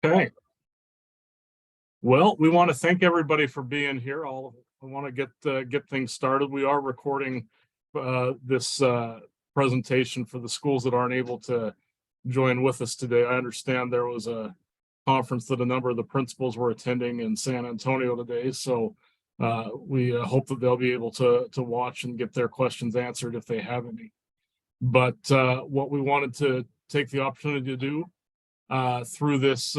Okay. Well, we want to thank everybody for being here. I want to get things started. We are recording this presentation for the schools that aren't able to join with us today. I understand there was a conference that a number of the principals were attending in San Antonio today, so we hope that they'll be able to watch and get their questions answered if they have any. But what we wanted to take the opportunity to do through this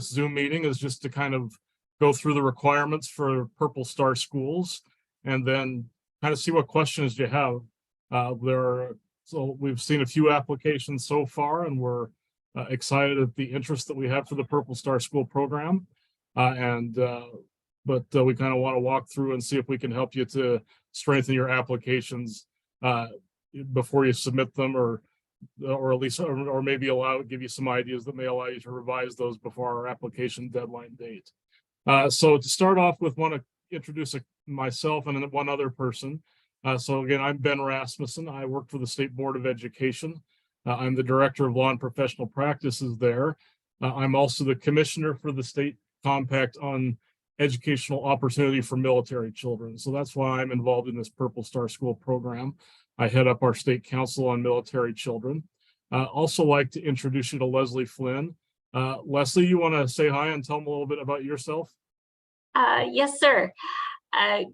Zoom meeting is just to kind of go through the requirements for Purple Star schools and then kind of see what questions you have. So we've seen a few applications so far, and we're excited at the interest that we have for the Purple Star School program. But we kind of want to walk through and see if we can help you to strengthen your applications before you submit them, or at least, or maybe give you some ideas that may allow you to revise those before our application deadline date. So to start off with, want to introduce myself and then one other person. So again, I'm Ben Rasmussen. I work for the State Board of Education. I'm the Director of Law and Professional Practices there. I'm also the Commissioner for the State Compact on Educational Opportunity for Military Children. So that's why I'm involved in this Purple Star School program. I head up our State Council on Military Children. Also like to introduce you to Leslie Flynn. Leslie, you want to say hi and tell them a little bit about yourself? Yes, sir.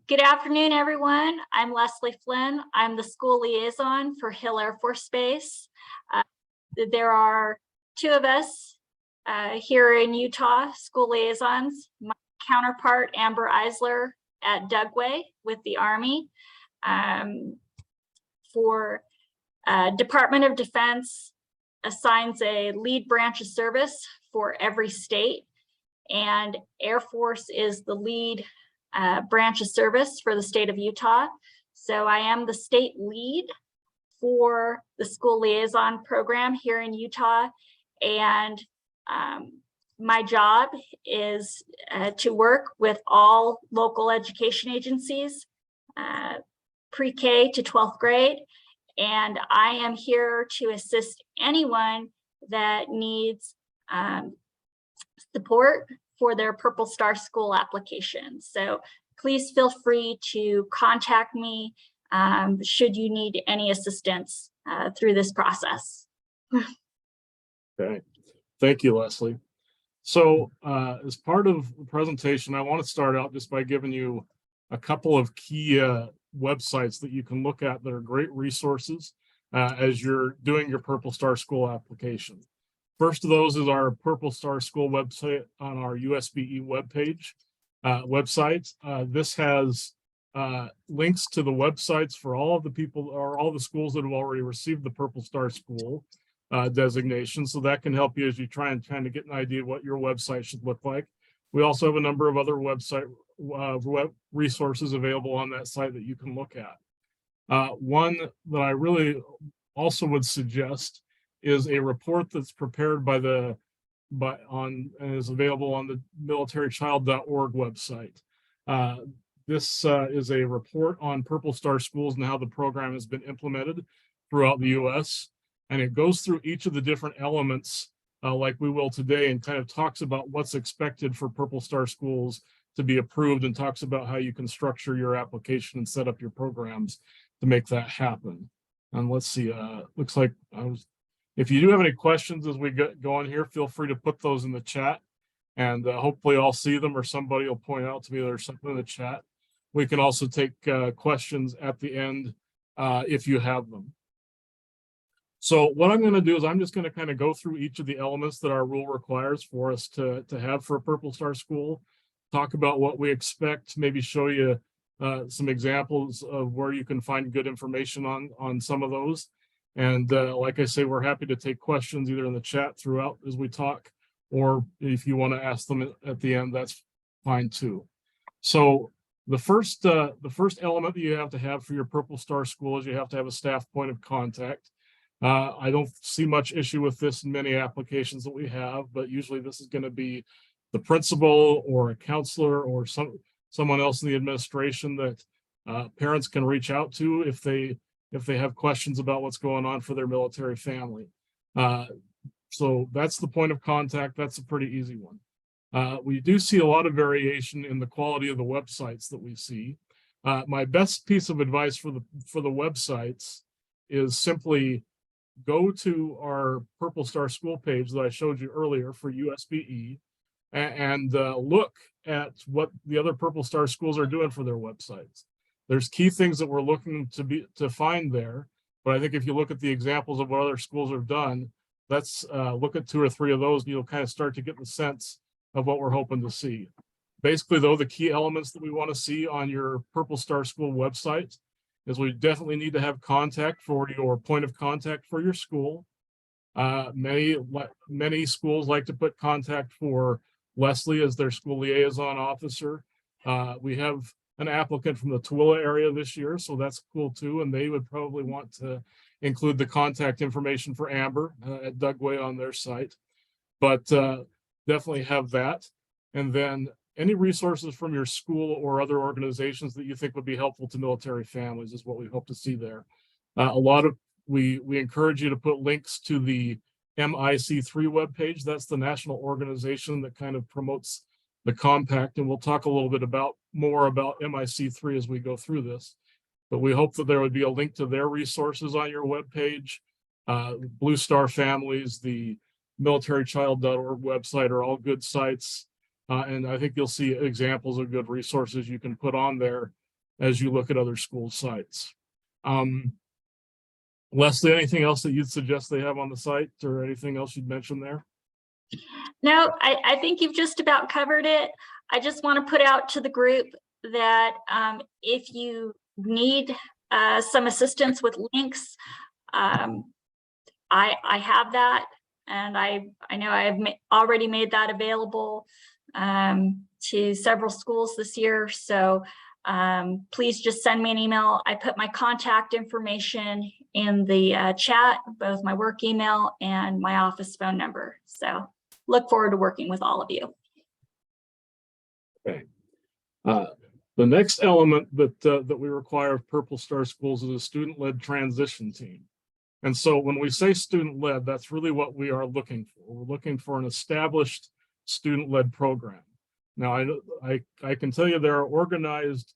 Good afternoon, everyone. I'm Leslie Flynn. I'm the school liaison for Hill Air Force Base. There are two of us here in Utah, school liaisons. My counterpart, Amber Eisler at Dugway with the Army. For Department of Defense assigns a lead branch of service for every state, and Air Force is the lead branch of service for the state of Utah. So I am the state lead for the school liaison program here in Utah, and my job is to work with all local education agencies, pre-K to 12th grade, and I am here to assist anyone that needs support for their Purple Star School application. So please feel free to contact me should you need any assistance through this process. Okay, thank you, Leslie. So as part of the presentation, I want to start out just by giving you a couple of key websites that you can look at that are great resources as you're doing your Purple Star School application. First of those is our Purple Star School website on our USBE website. This has links to the websites for all of the people or all the schools that have already received the Purple Star School designation. So that can help you as you try and kind of get an idea of what your website should look like. We also have a number of other web resources available on that site that you can look at. One that I really also would suggest is a report that's prepared and is available on the militarychild.org website. This is a report on Purple Star schools and how the program has been implemented throughout the U.S. And it goes through each of the different elements like we will today, and kind of talks about what's expected for Purple Star schools to be approved, and talks about how you can structure your application and set up your programs to make that happen. And let's see, looks like if you do have any questions as we go on here, feel free to put those in the chat, and hopefully I'll see them, or somebody will point out to me there's something in the chat. We can also take questions at the end if you have them. So what I'm going to do is I'm just going to kind of go through each of the elements that our rule requires for us to have for a Purple Star school, talk about what we expect, maybe show you some examples of where you can find good information on some of those. And like I say, we're happy to take questions either in the chat throughout as we talk, or if you want to ask them at the end, that's fine too. So the first element that you have to have for your Purple Star school is you have to have a staff point of contact. I don't see much issue with this in many applications that we have, but usually this is going to be the principal or a counselor or someone else in the administration that parents can reach out to if they have questions about what's going on for their military family. So that's the point of contact. That's a pretty easy one. We do see a lot of variation in the quality of the websites that we see. My best piece of advice for the websites is simply go to our Purple Star School page that I showed you earlier for USBE and look at what the other Purple Star schools are doing for their websites. There's key things that we're looking to find there, but I think if you look at the examples of what other schools have done, let's look at 2 or 3 of those, and you'll kind of start to get the sense of what we're hoping to see. Basically, though, the key elements that we want to see on your Purple Star School website is we definitely need to have contact for your point of contact for your school. Many schools like to put contact for Leslie as their school liaison officer. We have an applicant from the Tooele area this year, so that's cool too. And they would probably want to include the contact information for Amber at Dugway on their site. But definitely have that. And then any resources from your school or other organizations that you think would be helpful to military families is what we hope to see there. We encourage you to put links to the MIC3 webpage. That's the national organization that kind of promotes the compact, and we'll talk a little bit more about MIC3 as we go through this. But we hope that there would be a link to their resources on your webpage. Blue Star Families, the militarychild.org website are all good sites. And I think you'll see examples of good resources you can put on there as you look at other school sites. Leslie, anything else that you'd suggest they have on the site or anything else you'd mention there? No, I think you've just about covered it. I just want to put out to the group that if you need some assistance with links, I have that, and I know I have already made that available to several schools this year. So please just send me an email. I put my contact information in the chat, both my work email and my office phone number. So look forward to working with all of you. Okay. The next element that we require of Purple Star Schools is a student-led transition team. And so when we say student-led, that's really what we are looking for. We're looking for an established student-led program. Now, I can tell you there are organized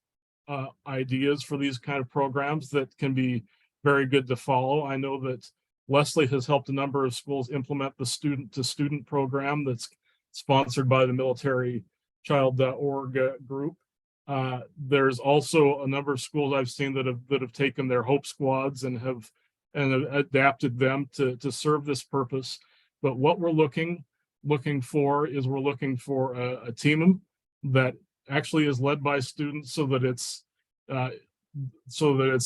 ideas for these kind of programs that can be very good to follow. I know that Leslie has helped a number of schools implement the student-to-student program that's sponsored by the militarychild.org group. There's also a number of schools I've seen that have taken their Hope Squads and have adapted them to serve this purpose. But what we're looking for is a team that actually is led by students, so that it's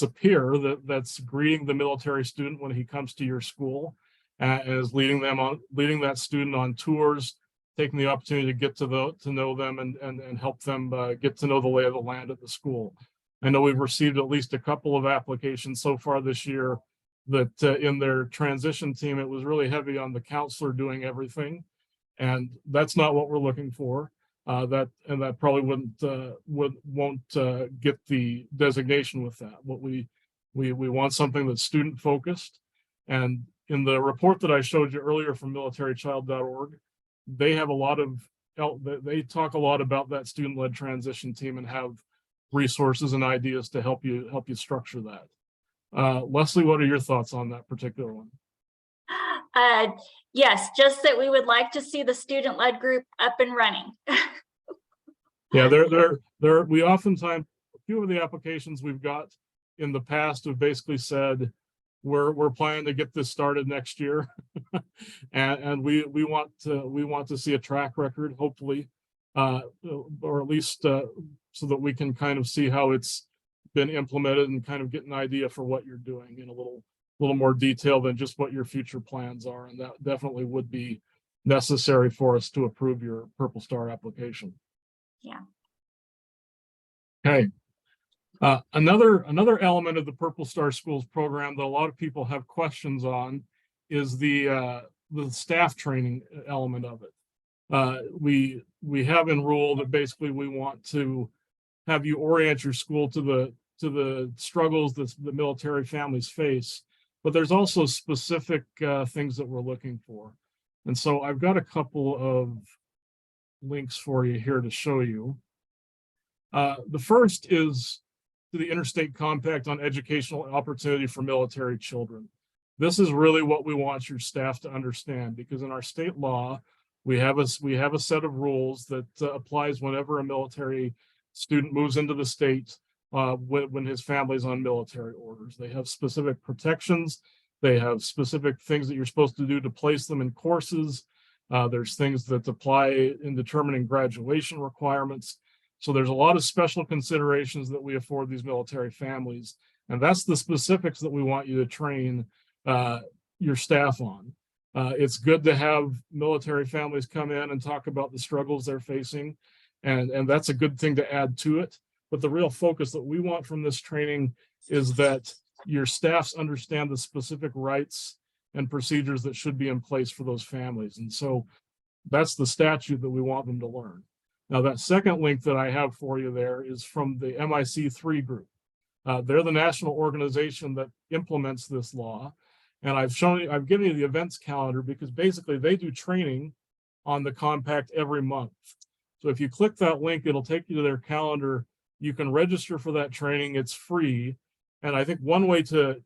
a peer that's greeting the military student when he comes to your school, and is leading that student on tours, taking the opportunity to get to know them and help them get to know the lay of the land at the school. I know we've received at least a couple of applications so far this year that in their transition team, it was really heavy on the counselor doing everything. And that's not what we're looking for. That probably won't get the designation with that. What we want something that's student focused. And in the report that I showed you earlier from militarychild.org, they have they talk a lot about that student-led transition team and have resources and ideas to help you structure that. Leslie, what are your thoughts on that particular one? Yes, just that we would like to see the student-led group up and running. Yeah, we oftentimes, a few of the applications we've got in the past have basically said, we're planning to get this started next year. and we want to see a track record, hopefully, or at least so that we can kind of see how it's been implemented and kind of get an idea for what you're doing in a little more detail than just what your future plans are. And that definitely would be necessary for us to approve your Purple Star application. Yeah. Okay. Another element of the Purple Star Schools program that a lot of people have questions on is the staff training element of it. We have enrolled that basically we want to have you orient your school to the struggles that the military families face, but there's also specific things that we're looking for. And so I've got a couple of links for you here to show you. The first is to the Interstate Compact on Educational Opportunity for Military Children. This is really what we want your staff to understand, because in our state law, we have a set of rules that applies whenever a military student moves into the state when his family's on military orders. They have specific protections. They have specific things that you're supposed to do to place them in courses. There's things that apply in determining graduation requirements. So there's a lot of special considerations that we afford these military families. And that's the specifics that we want you to train your staff on. It's good to have military families come in and talk about the struggles they're facing. And that's a good thing to add to it. But the real focus that we want from this training is that your staffs understand the specific rights and procedures that should be in place for those families. And so that's the statute that we want them to learn. Now, that second link that I have for you there is from the MIC3 group. They're the national organization that implements this law. And I've given you the events calendar because basically they do training on the compact every month. So if you click that link, it'll take you to their calendar. You can register for that training. It's free. And I think one way to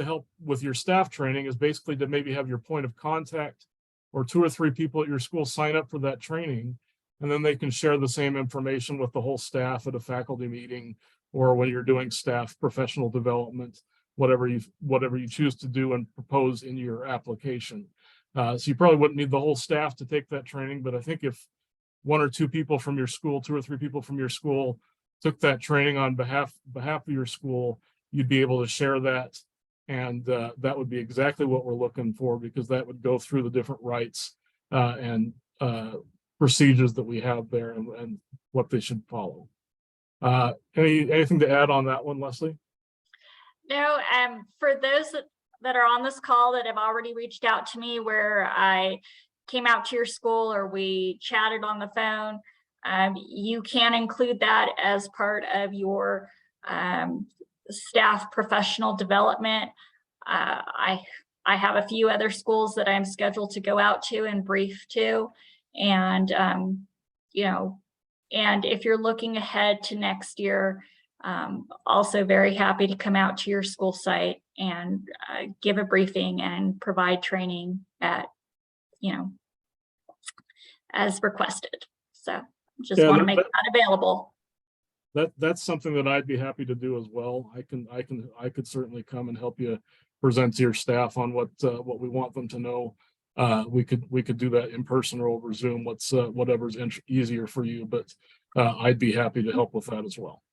help with your staff training is basically to maybe have your point of contact or 2 or 3 people at your school sign up for that training. And then they can share the same information with the whole staff at a faculty meeting, or when you're doing staff professional development, whatever you choose to do and propose in your application. So you probably wouldn't need the whole staff to take that training, but I think if 1 or 2 people from your school, 2 or 3 people from your school took that training on behalf of your school, you'd be able to share that. And that would be exactly what we're looking for, because that would go through the different rights and procedures that we have there and what they should follow. Anything to add on that one, Leslie? No, for those that are on this call that have already reached out to me, where I came out to your school or we chatted on the phone, you can include that as part of your staff professional development. I have a few other schools that I'm scheduled to go out to and brief to. And, you know, and if you're looking ahead to next year, also very happy to come out to your school site and give a briefing and provide training at, you know, as requested. So just want to make that available. That's something that I'd be happy to do as well. I could certainly come and help you present to your staff on what we want them to know. We could do that in person or over Zoom, whatever's easier for you, but I'd be happy to help with that as well.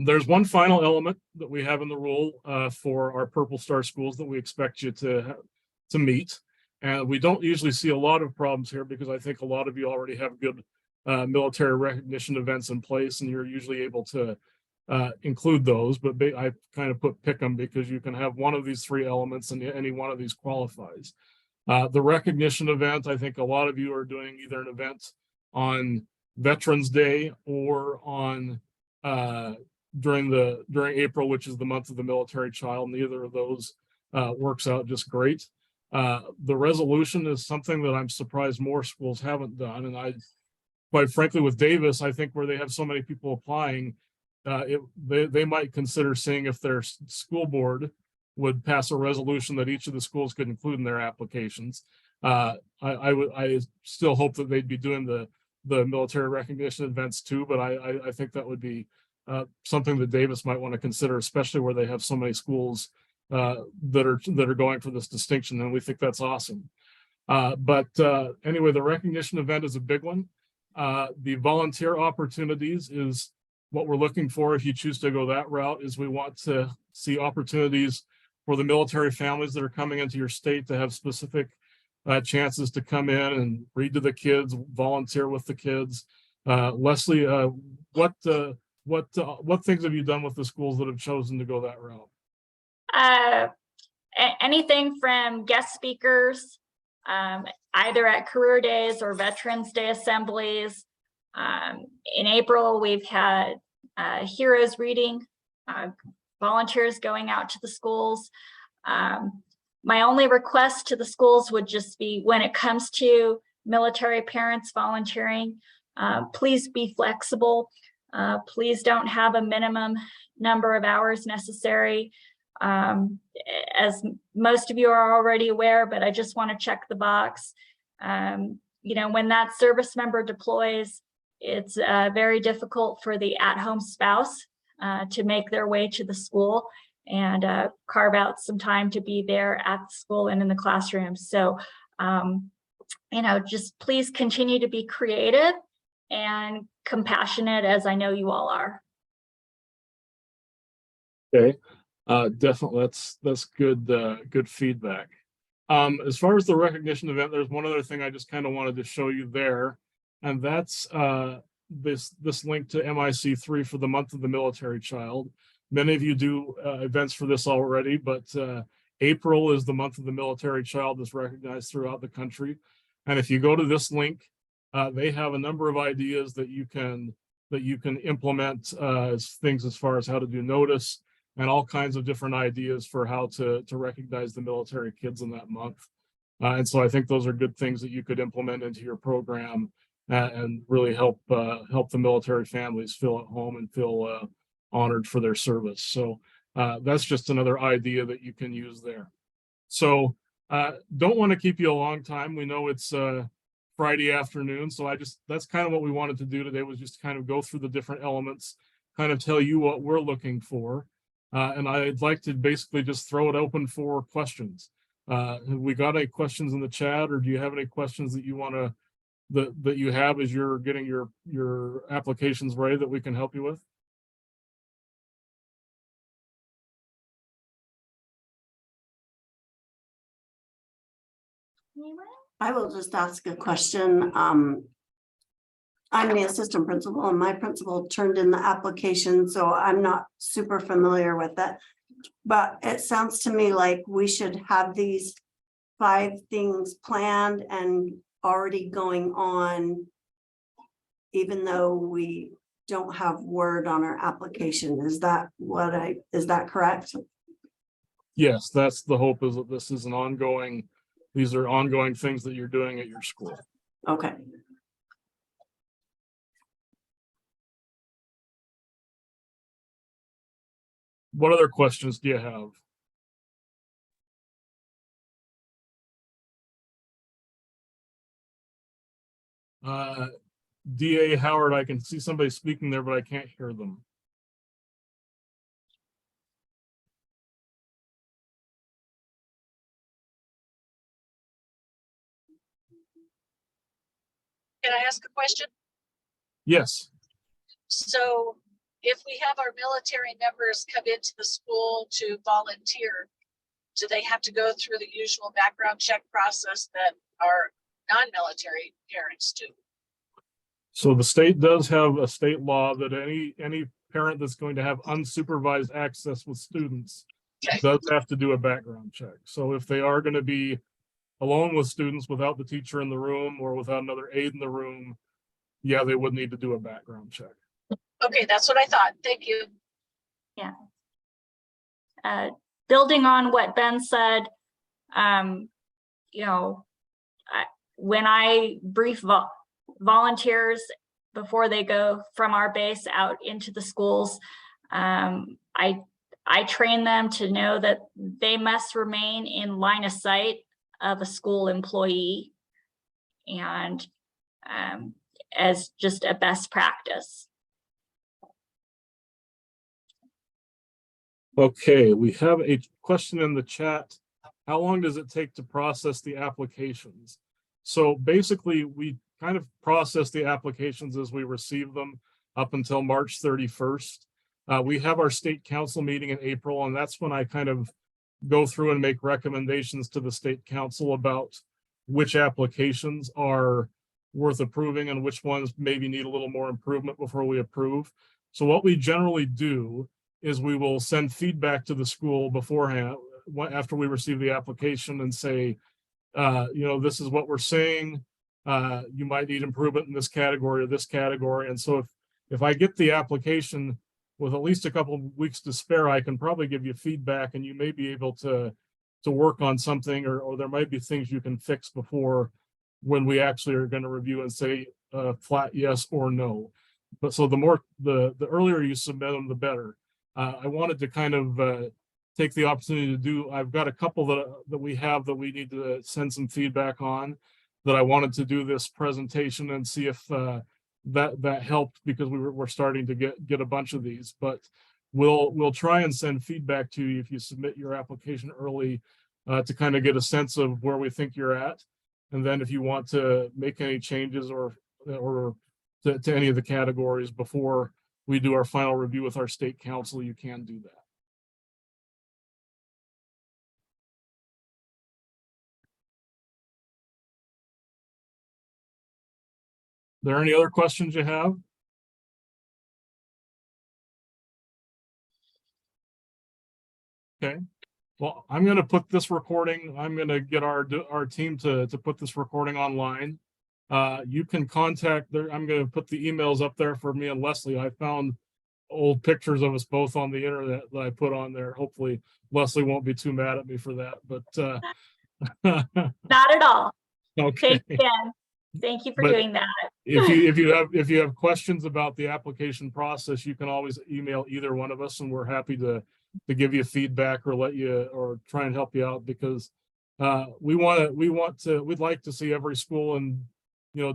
There's one final element that we have in the rule for our Purple Star schools that we expect you to meet. And we don't usually see a lot of problems here because I think a lot of you already have good military recognition events in place, and you're usually able to include those, but I kind of pick them because you can have one of these 3 elements and any one of these qualifies. The recognition event, I think a lot of you are doing either an event on Veterans Day or on during April, which is the month of the military child. Neither of those works out just great. The resolution is something that I'm surprised more schools haven't done. And quite frankly, with Davis, I think where they have so many people applying, they might consider seeing if their school board would pass a resolution that each of the schools could include in their applications. I still hope that they'd be doing the military recognition events too, but I think that would be something that Davis might want to consider, especially where they have so many schools that are going for this distinction, and we think that's awesome. But anyway, the recognition event is a big one. The volunteer opportunities is what we're looking for. If you choose to go that route, is we want to see opportunities for the military families that are coming into your state to have specific chances to come in and read to the kids, volunteer with the kids. Leslie, what things have you done with the schools that have chosen to go that route? Anything from guest speakers, either at career days or Veterans Day assemblies. In April, we've had heroes reading, volunteers going out to the schools. My only request to the schools would just be when it comes to military parents volunteering, please be flexible. Please don't have a minimum number of hours necessary. As most of you are already aware, but I just want to check the box. When that service member deploys, it's very difficult for the at-home spouse to make their way to the school and carve out some time to be there at the school and in the classroom. So, just please continue to be creative and compassionate, as I know you all are. Okay, definitely, that's good, good feedback. As far as the recognition event, there's one other thing I just kind of wanted to show you there, and that's this link to MIC3 for the month of the military child. Many of you do events for this already, but April is the month of the military child that's recognized throughout the country. And if you go to this link, they have a number of ideas that you can implement as things as far as how to do notice and all kinds of different ideas for how to recognize the military kids in that month. And so I think those are good things that you could implement into your program and really help the military families feel at home and feel honored for their service. So that's just another idea that you can use there. So don't want to keep you a long time. We know it's Friday afternoon, so that's kind of what we wanted to do today, was just kind of go through the different elements, kind of tell you what we're looking for. And I'd like to basically just throw it open for questions. Have we got any questions in the chat, or do you have any questions that you want to that you have as you're getting your applications ready that we can help you with? I will just ask a question. I'm the assistant principal, and my principal turned in the application, so I'm not super familiar with it. But it sounds to me like we should have these 5 things planned and already going on, even though we don't have word on our application. Is that correct? Yes, that's the hope, is that this is these are ongoing things that you're doing at your school. Okay. What other questions do you have? DA Howard, I can see somebody speaking there, but I can't hear them. Can I ask a question? Yes. So if we have our military members come into the school to volunteer, do they have to go through the usual background check process that our non-military parents do? So the state does have a state law that any parent that's going to have unsupervised access with students does have to do a background check. So if they are going to be alone with students without the teacher in the room or without another aide in the room, yeah, they would need to do a background check. Okay, that's what I thought. Thank you. Yeah. Building on what Ben said, when I brief volunteers before they go from our base out into the schools, I train them to know that they must remain in line of sight of a school employee, and as just a best practice. Okay, we have a question in the chat. How long does it take to process the applications? So basically, we kind of process the applications as we receive them up until March 31st. We have our state council meeting in April, and that's when I kind of go through and make recommendations to the state council about which applications are worth approving and which ones maybe need a little more improvement before we approve. So what we generally do is we will send feedback to the school beforehand, after we receive the application, and say, this is what we're saying. You might need improvement in this category or this category. And so if I get the application with at least a couple of weeks to spare, I can probably give you feedback, and you may be able to work on something, or there might be things you can fix before when we actually are going to review and say flat yes or no. But so the earlier you submit them, the better. I wanted to kind of take the opportunity to do, I've got a couple that we have that we need to send some feedback on, that I wanted to do this presentation and see if that helped, because we're starting to get a bunch of these. But we'll try and send feedback to you if you submit your application early, to kind of get a sense of where we think you're at. And then if you want to make any changes or to any of the categories before we do our final review with our state council, you can do that. There any other questions you have? Okay, well, I'm going to put this recording, I'm going to get our team to put this recording online. You can contact there. I'm going to put the emails up there for me and Leslie. I found old pictures of us both on the internet that I put on there. Hopefully Leslie won't be too mad at me for that, but Not at all. okay. Thank you, Dan. Thank you for But doing that. If you have questions about the application process, you can always email either one of us, and we're happy to give you feedback or try and help you out, because we'd like to see every school in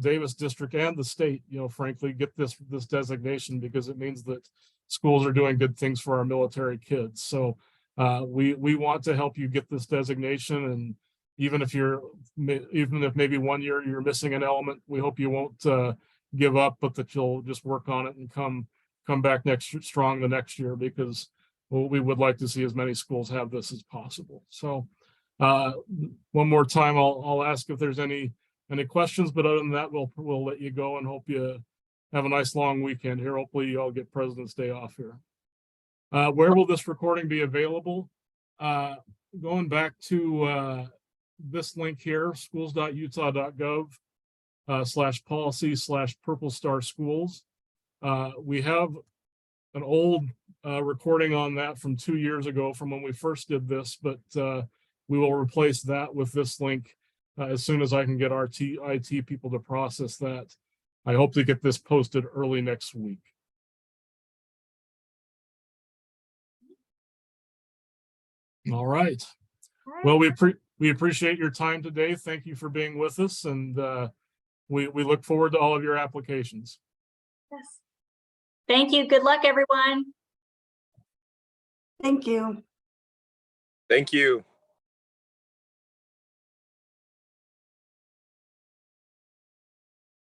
Davis district and the state, frankly, get this designation, because it means that schools are doing good things for our military kids. So we want to help you get this designation, and even if maybe 1 year you're missing an element, we hope you won't give up, but that you'll just work on it and come back strong the next year, because we would like to see as many schools have this as possible. So one more time, I'll ask if there's any questions, but other than that, we'll let you go and hope you have a nice long weekend here. Hopefully you all get President's Day off here. Where will this recording be available? Going back to this link here, schools.utah.gov/policy/Purple Star Schools. We have an old recording on that from 2 years ago, from when we first did this, but we will replace that with this link as soon as I can get our IT people to process that. I hope to get this posted early next week. All right. Well, we appreciate your time today. Thank you for being with us, and we look forward to all of your applications. Yes. Thank you. Good luck, everyone. Thank you. Thank you.